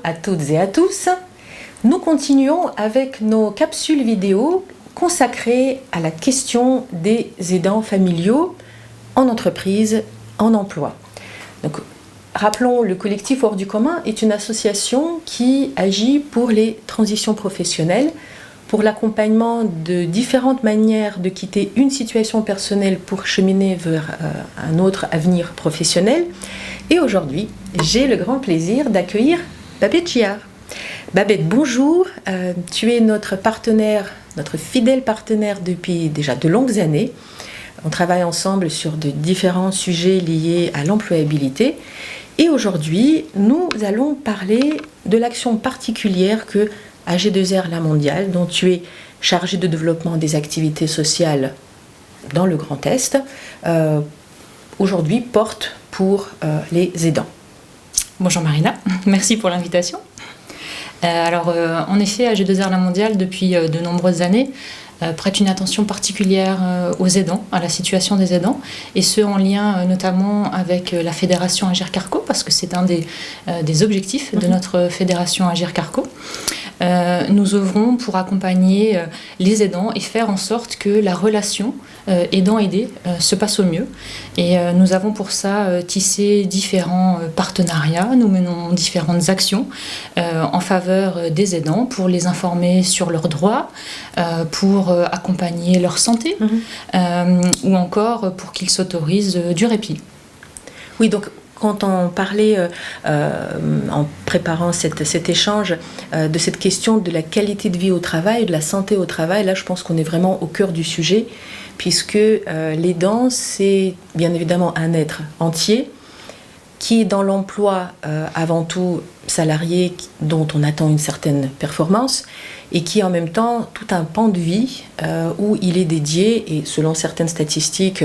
à toutes et à tous. Nous continuons avec nos capsules vidéo consacrées à la question des aidants familiaux en entreprise, en emploi. Donc, rappelons, le collectif Hors du commun est une association qui agit pour les transitions professionnelles, pour l'accompagnement de différentes manières de quitter une situation personnelle pour cheminer vers un autre avenir professionnel. Et aujourd'hui, j'ai le grand plaisir d'accueillir Babette Giard. Babette, bonjour. Tu es notre partenaire, notre fidèle partenaire depuis déjà de longues années. On travaille ensemble sur de différents sujets liés à l'employabilité. Et aujourd'hui, nous allons parler de l'action particulière que AG2R La Mondiale, dont tu es chargé de développement des activités sociales dans le Grand Est, aujourd'hui porte pour les aidants. Bonjour Marina, merci pour l'invitation. En effet, AG2R La Mondiale, depuis de nombreuses années, prête une attention particulière aux aidants, à la situation des aidants, et ce en lien notamment avec la fédération Agir Carco, parce que c'est un des objectifs de notre fédération Agir Carco. Nous œuvrons pour accompagner les aidants et faire en sorte que la relation aidant-aidé se passe au mieux. Et nous avons pour ça tissé différents partenariats, nous menons différentes actions en faveur des aidants pour les informer sur leurs droits, pour accompagner leur santé ou encore pour qu'ils s'autorisent du répit. Oui, donc quand on parlait en préparant cet échange de cette question de la qualité de vie au travail, de la santé au travail, là je pense qu'on est vraiment au cœur du sujet, puisque l'aidant, c'est bien évidemment un être entier qui est dans l'emploi avant tout salarié dont on attend une certaine performance et qui est en même temps tout un pan de vie où il est dédié, et selon certaines statistiques,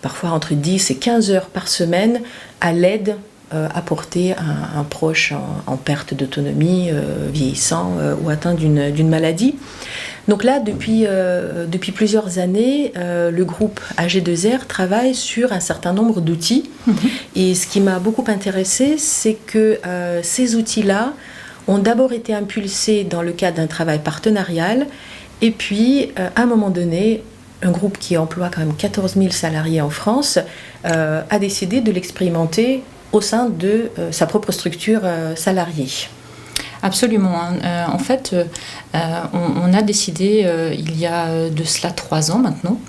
parfois entre 10 et 15 heures par semaine, à l'aide apportée à un proche en perte d'autonomie, vieillissant ou atteint d'une maladie. Donc là, depuis plusieurs années, le groupe AG2R travaille sur un certain nombre d'outils. Et ce qui m'a beaucoup intéressée, c'est que ces outils-là ont d'abord été impulsés dans le cadre d'un travail partenarial. Et puis, à un moment donné, un groupe qui emploie quand même 14 000 salariés en France a décidé de l'expérimenter au sein de sa propre structure salariée. Absolument. En fait, on a décidé, il y a de cela 3 ans maintenant,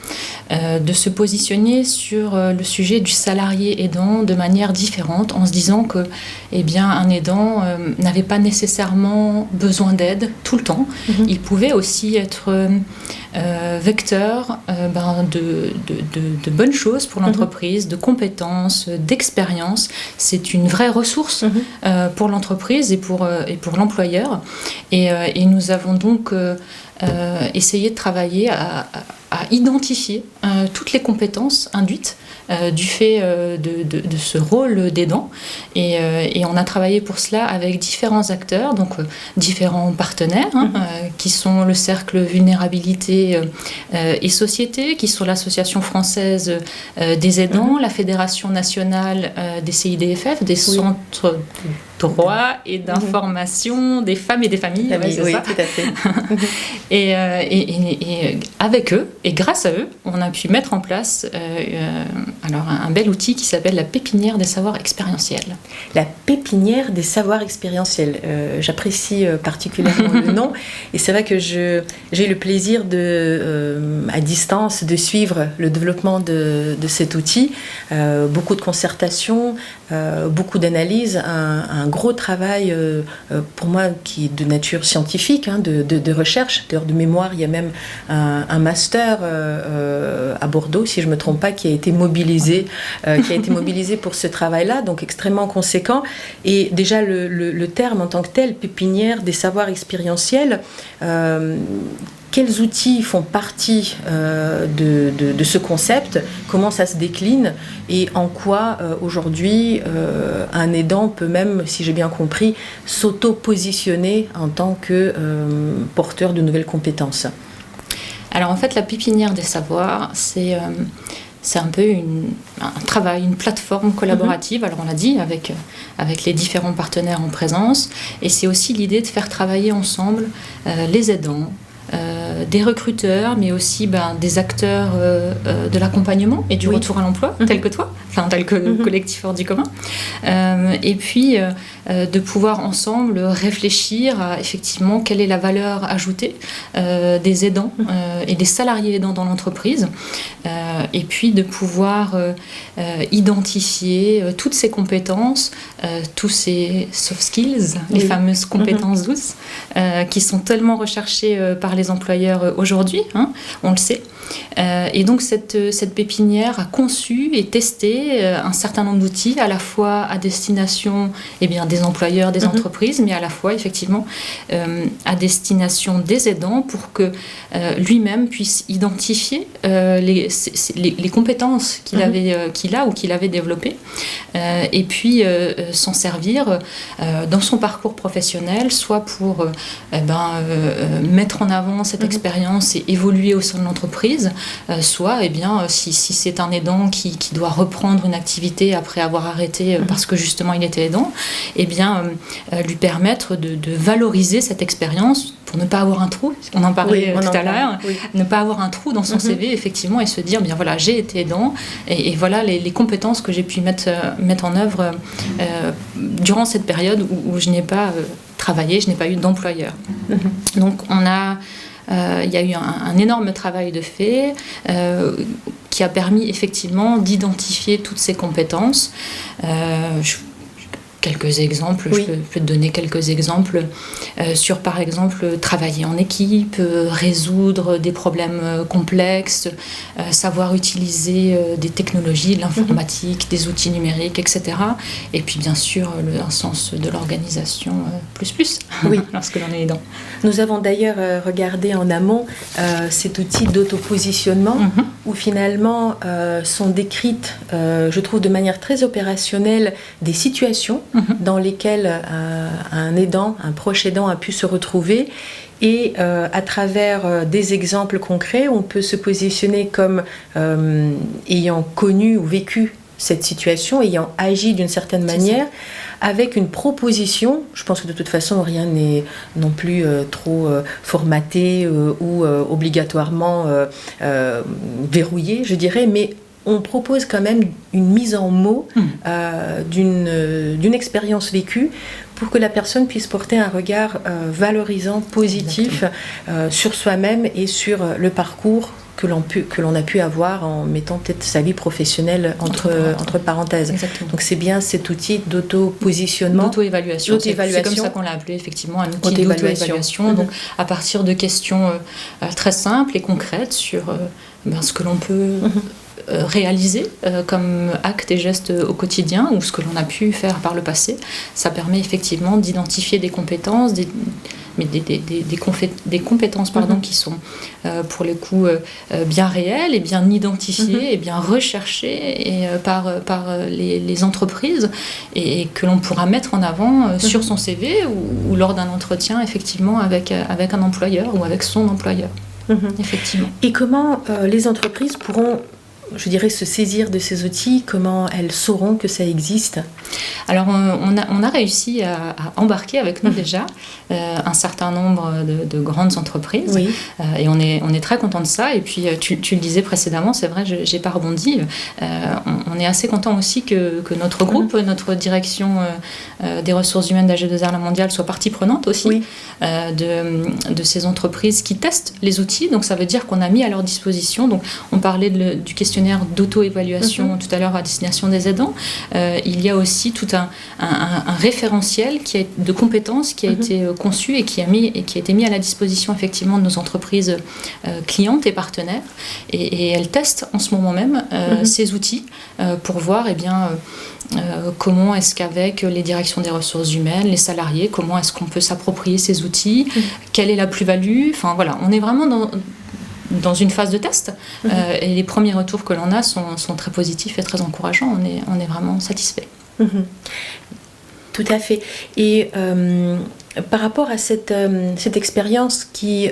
de se positionner sur le sujet du salarié aidant de manière différente, en se disant que, un aidant n'avait pas nécessairement besoin d'aide tout le temps. Il pouvait aussi être vecteur de bonnes choses pour l'entreprise, de compétences, d'expérience. C'est une vraie ressource pour l'entreprise et pour l'employeur. Et nous avons donc essayé de travailler à identifier toutes les compétences induites du fait de ce rôle d'aidant. Et on a travaillé pour cela avec différents acteurs, donc différents partenaires, qui sont le Cercle Vulnérabilité et Société, qui sont l'Association française des aidants, la Fédération nationale des CIDFF, des centres de droit et d'information des femmes et des familles. Oui, ça. Tout à fait. Et avec eux, et grâce à eux, on a pu mettre en place un bel outil qui s'appelle la pépinière des savoirs expérientiels. La pépinière des savoirs expérientiels. J'apprécie particulièrement le nom. Et c'est vrai que j'ai eu le plaisir à distance de suivre le développement de cet outil. Beaucoup de concertations, beaucoup d'analyses, un gros travail pour moi qui est de nature scientifique, de recherche. D'ailleurs, de mémoire, il y a même un master à Bordeaux, si je ne me trompe pas, qui a été mobilisé pour ce travail-là, donc extrêmement conséquent. Et déjà, le terme en tant que tel, pépinière des savoirs expérientiels, quels outils font partie de ce concept, comment ça se décline et en quoi aujourd'hui un aidant peut même, si j'ai bien compris, s'auto-positionner en tant que porteur de nouvelles compétences. Alors en fait, la pépinière des savoirs, c'est un peu un travail, une plateforme collaborative, alors on l'a dit, avec les différents partenaires en présence. Et c'est aussi l'idée de faire travailler ensemble les aidants, des recruteurs, mais aussi des acteurs de l'accompagnement et du retour à l'emploi, tels que toi, tel que le collectif Hors du commun. Et puis, de pouvoir ensemble réfléchir à effectivement quelle est la valeur ajoutée des aidants et des salariés aidants dans l'entreprise. Et puis, de pouvoir identifier toutes ces compétences, tous ces soft skills, les fameuses compétences douces, qui sont tellement recherchées par les employeurs aujourd'hui, on le sait. Et donc cette pépinière a conçu et testé un certain nombre d'outils, à la fois à destination des employeurs, des entreprises, mais à la fois effectivement à destination des aidants, pour que lui-même puisse identifier les compétences qu'il a ou qu'il avait développées, et puis s'en servir dans son parcours professionnel, soit pour mettre en avant cette expérience et évoluer au sein de l'entreprise, soit si c'est un aidant qui doit reprendre une activité après avoir arrêté parce que justement il était aidant, lui permettre de valoriser cette expérience pour ne pas avoir un trou, on en parlait tout à l'heure, ne pas avoir un trou dans son CV effectivement, et se dire voilà, j'ai été aidant et voilà les compétences que j'ai pu mettre en œuvre durant cette période où je n'ai pas travaillé, je n'ai pas eu d'employeur. Donc il y a eu un énorme travail de fait qui a permis effectivement d'identifier toutes ces compétences. Quelques exemples, je peux te donner quelques exemples sur par exemple travailler en équipe, résoudre des problèmes complexes, savoir utiliser des technologies, de l'informatique, des outils numériques, etc. Et puis bien sûr un sens de l'organisation plus lorsque l'on est aidant. Nous avons d'ailleurs regardé en amont cet outil d'autopositionnement où finalement sont décrites, je trouve de manière très opérationnelle, des situations dans lesquelles un aidant, un proche aidant a pu se retrouver, et à travers des exemples concrets, on peut se positionner comme ayant connu ou vécu cette situation, ayant agi d'une certaine manière, avec une proposition. Je pense que de toute façon, rien n'est non plus trop formaté ou obligatoirement verrouillé, je dirais, mais on propose quand même une mise en mots d'une expérience vécue pour que la personne puisse porter un regard valorisant, positif sur soi-même et sur le parcours que l'on a pu avoir en mettant peut-être sa vie professionnelle entre parenthèses. Exactement. Donc c'est bien cet outil d'auto-positionnement. D'auto-évaluation. C'est comme ça qu'on l'a appelé effectivement, un outil d'auto-évaluation. Donc à partir de questions très simples et concrètes sur ce que l'on peut réaliser comme actes et gestes au quotidien, ou ce que l'on a pu faire par le passé. Ça permet effectivement d'identifier des compétences, des compétences qui sont pour le coup bien réelles et bien identifiées et bien recherchées par les entreprises, et que l'on pourra mettre en avant sur son CV ou lors d'un entretien effectivement avec un employeur ou avec son employeur. Effectivement. Et comment les entreprises pourront, je dirais, se saisir de ces outils? Comment elles sauront que ça existe? Alors on a réussi à embarquer avec nous déjà un certain nombre de grandes entreprises, et on est très content de ça. Et puis tu le disais précédemment, c'est vrai, j'ai pas rebondi, on est assez content aussi que notre groupe, notre direction des ressources humaines d'AG2R La Mondiale soit partie prenante aussi de ces entreprises qui testent les outils. Donc ça veut dire qu'on a mis à leur disposition, donc on parlait du questionnaire d'auto-évaluation tout à l'heure à destination des aidants, il y a aussi tout un référentiel de compétences qui a été conçu et qui a été mis à la disposition effectivement de nos entreprises clientes et partenaires, et elles testent en ce moment même ces outils pour voir comment est-ce qu'avec les directions des ressources humaines, les salariés, comment est-ce qu'on peut s'approprier ces outils, quelle est la plus-value, enfin voilà, on est vraiment dans une phase de test, et les premiers retours que l'on a sont très positifs et très encourageants, on est vraiment satisfait. Tout à fait. Et par rapport à cette expérience qui,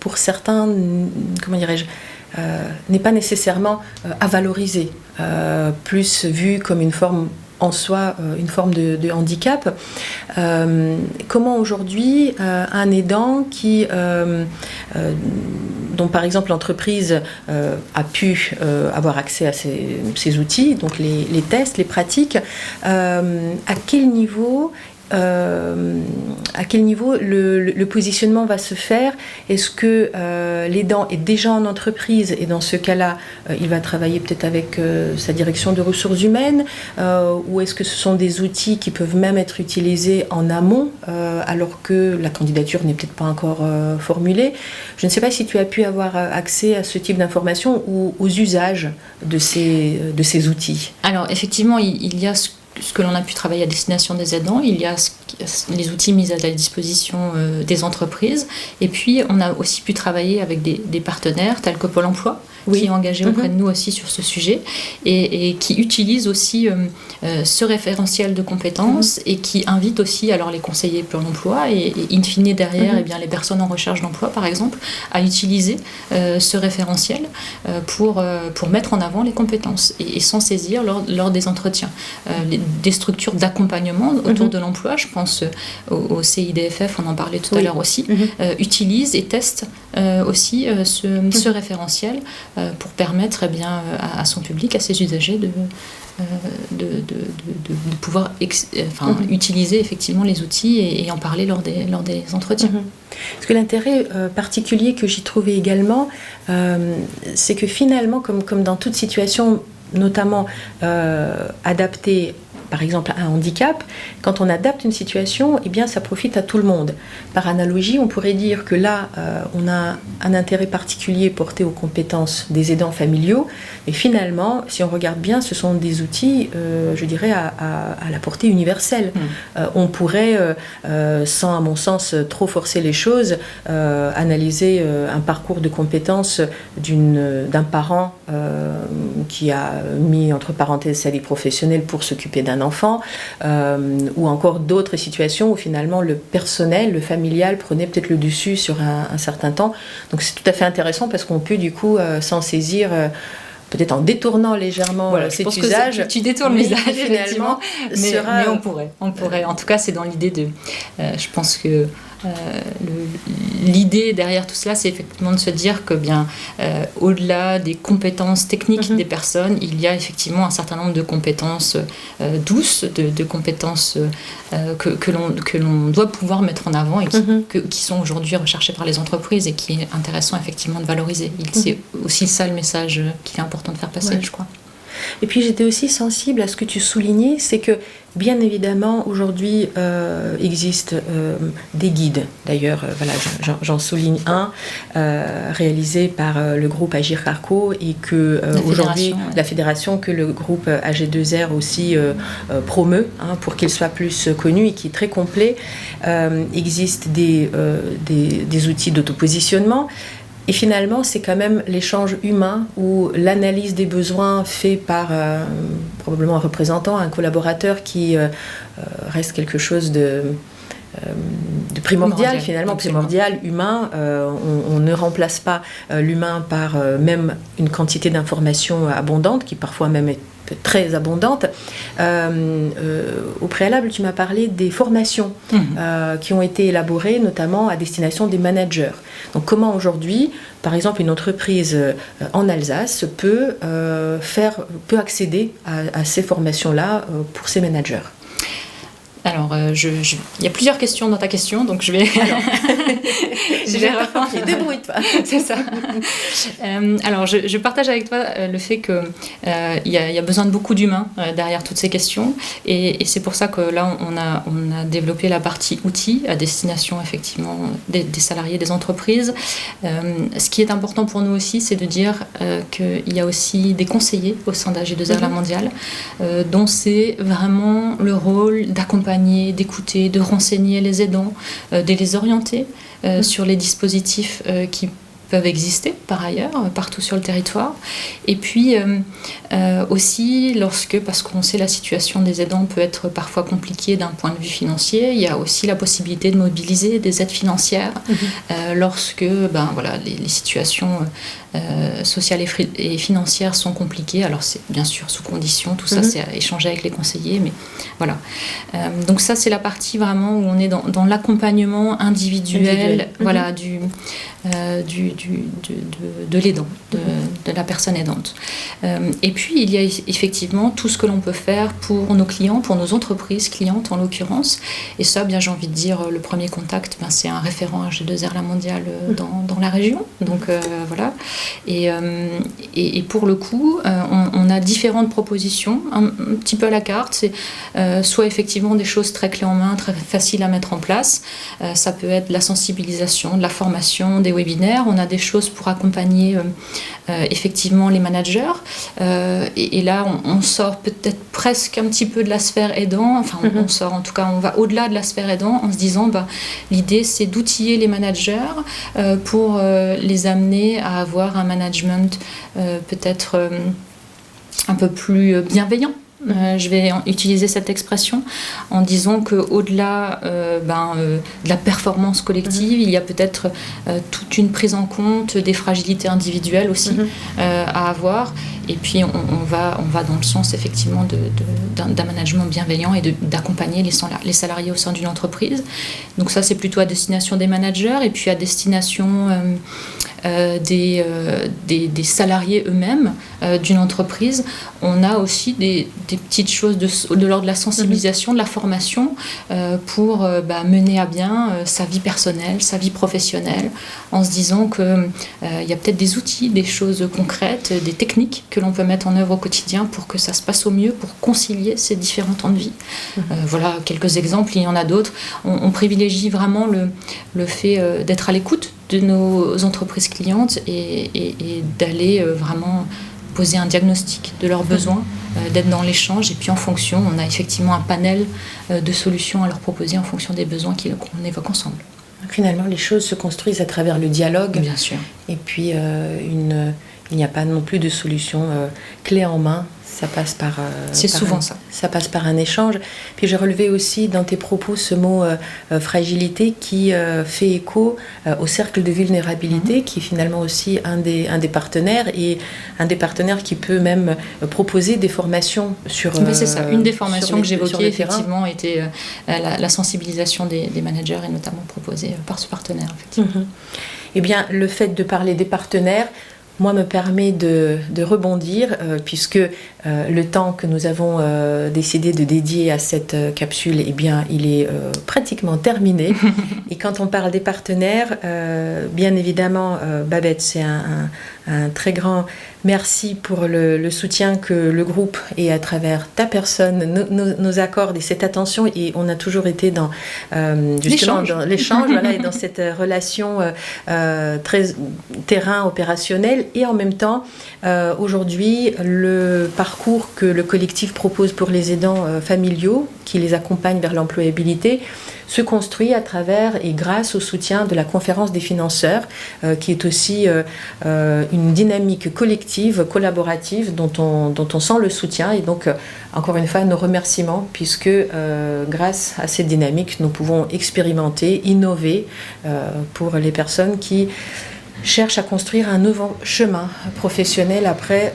pour certains, comment dirais-je, n'est pas nécessairement à valoriser, plus vue comme une forme en soi, une forme de handicap. Comment aujourd'hui un aidant dont par exemple l'entreprise a pu avoir accès à ces outils, donc les tests, les pratiques, à quel niveau le positionnement va se faire? Est-ce que l'aidant est déjà en entreprise et dans ce cas-là, il va travailler peut-être avec sa direction de ressources humaines, ou est-ce que ce sont des outils qui peuvent même être utilisés en amont alors que la candidature n'est peut-être pas encore formulée? Je ne sais pas si tu as pu avoir accès à ce type d'informations ou aux usages de ces outils. Alors effectivement, il y a ce que l'on a pu travailler à destination des aidants, il y a les outils mis à la disposition des entreprises, et puis on a aussi pu travailler avec des partenaires tels que Pôle emploi, qui est engagé auprès de nous aussi sur ce sujet, et qui utilise aussi ce référentiel de compétences, et qui invite aussi alors les conseillers Pôle emploi et in fine derrière eh bien, les personnes en recherche d'emploi par exemple, à utiliser ce référentiel pour mettre en avant les compétences et s'en saisir lors des entretiens. Des structures d'accompagnement autour de l'emploi, je pense au CIDFF, on en parlait tout à l'heure aussi, utilisent et testent aussi ce référentiel pour permettre eh bien, à son public, à ses usagers de pouvoir utiliser effectivement les outils et en parler lors des entretiens. Parce que l'intérêt particulier que j'y trouvais également, c'est que finalement, comme dans toute situation, notamment adaptée par exemple un handicap, quand on adapte une situation, eh bien ça profite à tout le monde. Par analogie, on pourrait dire que là, on a un intérêt particulier porté aux compétences des aidants familiaux, mais finalement, si on regarde bien, ce sont des outils, je dirais, à la portée universelle. On pourrait, sans à mon sens trop forcer les choses, analyser un parcours de compétences d'un parent qui a mis entre parenthèses sa vie professionnelle pour s'occuper d'un enfant, ou encore d'autres situations où finalement le personnel, le familial prenait peut-être le dessus sur un certain temps. Donc c'est tout à fait intéressant parce qu'on peut du coup s'en saisir peut-être en détournant légèrement cet usage. Tu détournes l'usage finalement, mais on pourrait. En tout cas, c'est dans l'idée de... je pense que l'idée derrière tout cela, c'est effectivement de se dire que bien, au-delà des compétences techniques des personnes, il y a effectivement un certain nombre de compétences douces, de compétences que l'on doit pouvoir mettre en avant et qui sont aujourd'hui recherchées par les entreprises et qui est intéressant effectivement de valoriser. C'est aussi ça le message qu'il est important de faire passer, je crois. Et puis j'étais aussi sensible à ce que tu soulignais, c'est que bien évidemment aujourd'hui existent des guides. D'ailleurs, voilà, j'en souligne un réalisé par le groupe Agir Carco et que aujourd'hui la fédération que le groupe AG2R aussi promeut pour qu'il soit plus connu et qui est très complet. Existent des outils d'autopositionnement. Et finalement, c'est quand même l'échange humain ou l'analyse des besoins fait par probablement un représentant, un collaborateur qui reste quelque chose de primordial finalement, absolument. Primordial, humain. On ne remplace pas l'humain par même une quantité d'informations abondante qui parfois même est très abondante. Au préalable, tu m'as parlé des formations qui ont été élaborées notamment à destination des managers. Donc comment aujourd'hui, par exemple, une entreprise en Alsace peut accéder à ces formations-là pour ses managers? Alors, il y a plusieurs questions dans ta question, donc je vais répondre. Débrouille-toi. C'est ça. Alors, je partage avec toi le fait qu'il y a besoin de beaucoup d'humains derrière toutes ces questions, et c'est pour ça que là, on a développé la partie outils à destination effectivement des salariés, des entreprises. Ce qui est important pour nous aussi, c'est de dire qu'il y a aussi des conseillers au sein d'AG2R La Mondiale, dont c'est vraiment le rôle d'accompagner, d'écouter, de renseigner les aidants, de les orienter sur les dispositifs qui peuvent exister par ailleurs partout sur le territoire. Et puis aussi parce qu'on sait la situation des aidants peut être parfois compliquée d'un point de vue financier, il y a aussi la possibilité de mobiliser des aides financières lorsque les situations sociales et financières sont compliquées. Alors c'est bien sûr sous condition, tout ça c'est à échanger avec les conseillers, mais voilà. Donc ça c'est la partie vraiment où on est dans l'accompagnement individuel. Voilà, de l'aidant, de la personne aidante. Et puis, il y a effectivement tout ce que l'on peut faire pour nos clients, pour nos entreprises clientes en l'occurrence. Et ça, bien, j'ai envie de dire, le premier contact, c'est un référent à G2R La Mondiale dans la région. Donc, voilà. Et pour le coup, on a différentes propositions, un petit peu à la carte. C'est soit effectivement des choses très clés en main, très faciles à mettre en place. Ça peut être de la sensibilisation, de la formation, des webinaires. On a des choses pour accompagner effectivement les managers. Et là, on sort peut-être presque un petit peu de la sphère aidant. Enfin, on sort, en tout cas, on va au-delà de la sphère aidant en se disant, l'idée, c'est d'outiller les managers pour les amener à avoir un management peut-être un peu plus bienveillant. Je vais utiliser cette expression en disant qu'au-delà de la performance collective, il y a peut-être toute une prise en compte des fragilités individuelles aussi à avoir. Et puis on va dans le sens effectivement d'un management bienveillant et d'accompagner les salariés au sein d'une entreprise. Donc ça c'est plutôt à destination des managers et puis à destination des salariés eux-mêmes d'une entreprise. On a aussi des petites choses de l'ordre de la sensibilisation, de la formation pour mener à bien sa vie personnelle, sa vie professionnelle, en se disant qu'il y a peut-être des outils, des choses concrètes, des techniques que l'on peut mettre en œuvre au quotidien pour que ça se passe au mieux, pour concilier ces différents temps de vie. Voilà quelques exemples, il y en a d'autres. On privilégie vraiment le fait d'être à l'écoute de nos entreprises clientes et d'aller vraiment poser un diagnostic de leurs besoins, d'être dans l'échange, et puis en fonction, on a effectivement un panel de solutions à leur proposer en fonction des besoins qu'on évoque ensemble. Finalement, les choses se construisent à travers le dialogue. Bien sûr. Et puis, il n'y a pas non plus de solution clé en main. Ça passe par... c'est souvent ça. Ça passe par un échange. Puis j'ai relevé aussi dans tes propos ce mot fragilité qui fait écho au cercle de vulnérabilité, qui est finalement aussi un des partenaires, et un des partenaires qui peut même proposer des formations sur... c'est ça. Une des formations que j'évoquais effectivement était la sensibilisation des managers, et notamment proposée par ce partenaire. Effectivement. Eh bien, le fait de parler des partenaires, moi, me permet de rebondir, puisque le temps que nous avons décidé de dédier à cette capsule, eh bien, il est pratiquement terminé. Et quand on parle des partenaires, bien évidemment, Babette, c'est un très grand merci pour le soutien que le groupe, et à travers ta personne, nous accorde, et cette attention. Et on a toujours été dans l'échange, voilà, et dans cette relation très terrain opérationnel. Et en même temps, aujourd'hui, le parcours que le collectif propose pour les aidants familiaux, qui les accompagne vers l'employabilité, se construit à travers et grâce au soutien de la conférence des financeurs, qui est aussi une dynamique collective, collaborative, dont on sent le soutien. Et donc, encore une fois, nos remerciements, puisque grâce à cette dynamique, nous pouvons expérimenter, innover pour les personnes qui cherchent à construire un nouveau chemin professionnel après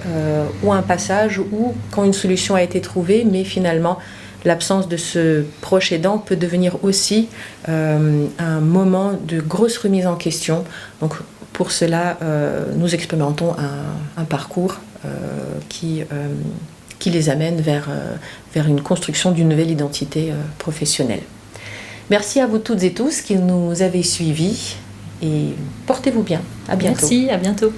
ou un passage, ou quand une solution a été trouvée, mais finalement l'absence de ce proche aidant peut devenir aussi un moment de grosse remise en question. Donc pour cela, nous expérimentons un parcours qui les amène vers une construction d'une nouvelle identité professionnelle. Merci à vous toutes et tous qui nous avez suivis, et portez-vous bien. À bientôt. Merci, à bientôt.